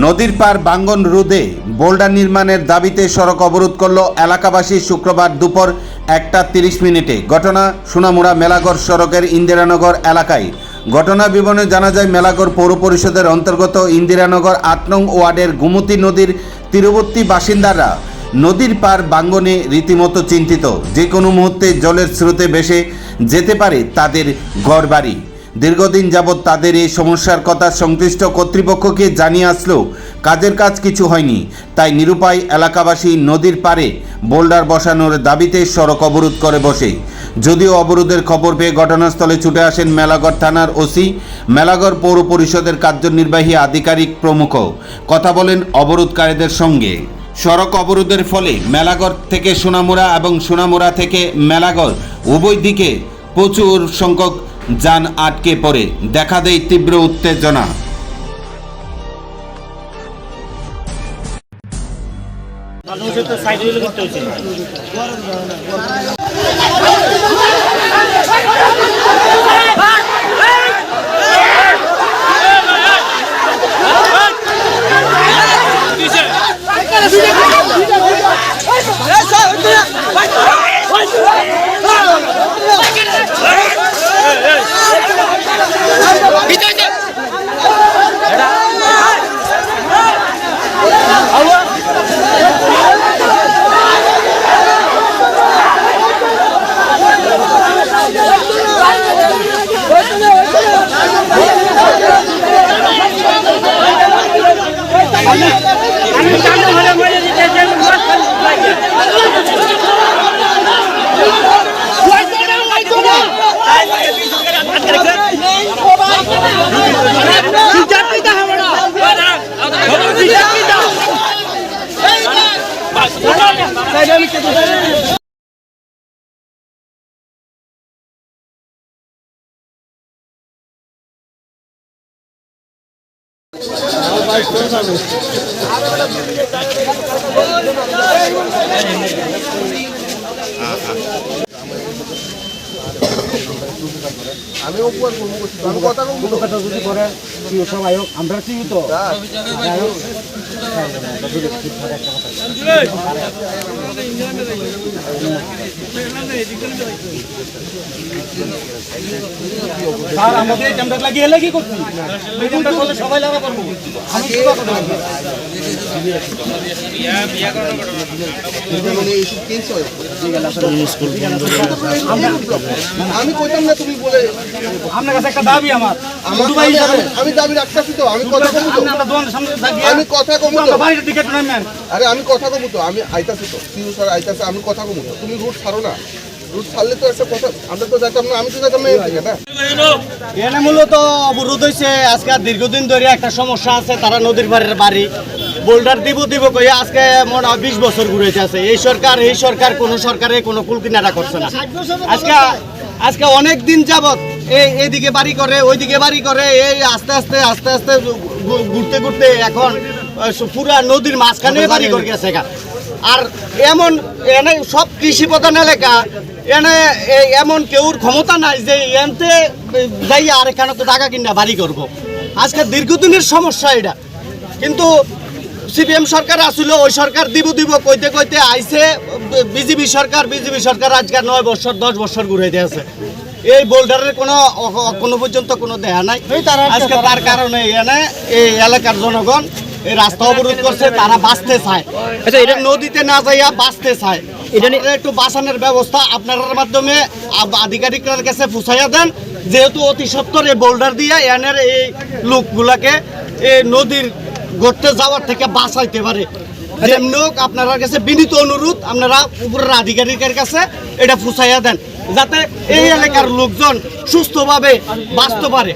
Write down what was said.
নদীর পার ভাঙ্গন রোধে বোল্ডার নির্মাণের দাবিতে সড়ক অবরোধ করল এলাকাবাসী শুক্রবার দুপুর 1:30 ঘটনা সোনামুড়া মেলাগড় সড়কের ইন্দিরানগর এলাকায়। ঘটনা বিবরণে জানা যায়, মেলাগড় পৌর পরিষদের অন্তর্গত ইন্দিরানগর 8 নং ওয়ার্ডের গোমতী নদীর তীরবর্তী বাসিন্দারা নদীর পার ভাঙ্গনে রীতিমতো চিন্তিত। যে কোনো মুহূর্তে জলের স্রোতে ভেসে যেতে পারে তাদের ঘরবাড়ি। দীর্ঘদিন যাবৎ তাদের এই সমস্যার কথা সংশ্লিষ্ট কর্তৃপক্ষকে জানিয়ে আসলেও কাজের কাজ কিছু হয়নি। তাই নিরুপায় এলাকাবাসী নদীর পাড়ে বোল্ডার বসানোর দাবিতে সড়ক অবরোধ করে বসে। যদিও অবরোধের খবর পেয়ে ঘটনাস্থলে ছুটে আসেন মেলাগড় থানার ওসি, মেলাগড় পৌর পরিষদের কার্যনির্বাহী আধিকারিক প্রমুখ। কথা বলেন অবরোধকারীদের সঙ্গে। সড়ক অবরোধের ফলে মেলাগড় থেকে সোনামুড়া এবং সোনামুড়া থেকে মেলাগড় উভয় দিকে প্রচুর সংখ্যক যান আটকে পড়ে। দেখা দেয় তীব্র উত্তেজনা। আমি উপর আমি কথা বলবো কথা যদি করেন কি সবাই আমরা কি তো স্যার আমাদের ক্যামেরা লাগিয়ে এলে কি করছি এই ক্যামেরা করলে সবাই লাগা করব আমি কি কথা বলবো মানে ইস্যু কেস হয় আমি কইতাম না তুমি বলে আপনার কাছে একটা দাবি আমার দুবাই যাবে আমি দাবি রাখতাছি তো আমি কথা কমু তো আমরা দোকানের সামনে থাকি আমি কথা কমু তো বাইরে দিকে নামেন আরে আমি কথা কমু তো আমি আইতাছি তো সিউ স্যার আইতাছে আমি কথা কমু তো তুমি রুট ছাড়ো না রুট ছাড়লে তো একটা কথা আমরা তো যাইতাম না আমি তো যাইতাম না এখানে মূলত অবরোধ হইছে আজকে দীর্ঘদিন ধরে একটা সমস্যা আছে তারা নদীর পাড়ের বাড়ি বোল্ডার দিব কই আজকে মনে হয় 20 বছর ঘুরেছে আছে এই সরকার কোন সরকারে কোনো কুল কিনারা করছে না আজকে অনেক দিন যাবত এইদিকে বাড়ি করে ওইদিকে বাড়ি করে এই আস্তে আস্তে ঘুরতে এখন পুরা নদীর মাঝখানে বাড়ি করে গেছে। আর এমন এনে সব কৃষি প্রধান এলাকা এনে এমন কেউর ক্ষমতা নাই যে এনতে যাই আর এখানে তো টাকা কিনা বাড়ি করব। আজকে দীর্ঘদিনের সমস্যা এটা, কিন্তু সিপিএম সরকার আসলে ওই সরকার দিব কইতে আইছে বিজেপি সরকার আজকে 9 বছর 10 বছর ঘুরে দিয়েছে। এই বোল্ডারের কোনো পর্যন্ত কোনো দেয়া নাই। আজকে তার কারণে এখানে এই এলাকার জনগণ এই রাস্তা অবরোধ করছে, তারা বাঁচতে চায়। আচ্ছা, এটা নদীতে না যাইয়া বাঁচতে চায়। এটা একটু বাঁচানোর ব্যবস্থা আপনার মাধ্যমে আধিকারিকদের কাছে পৌঁছাইয়া দেন, যেহেতু অতি সত্বর এই বোল্ডার দিয়ে এনের এই লোকগুলাকে এই নদীর গড়তে যাওয়ার থেকে বাঁচাইতে পারে। আপনার কাছে বিনীত অনুরোধ, আপনারা উপরের আধিকারিকের কাছে এটা পৌঁছাইয়া দেন, যাতে এই এলাকার লোকজন সুস্থভাবে বাঁচতে পারে।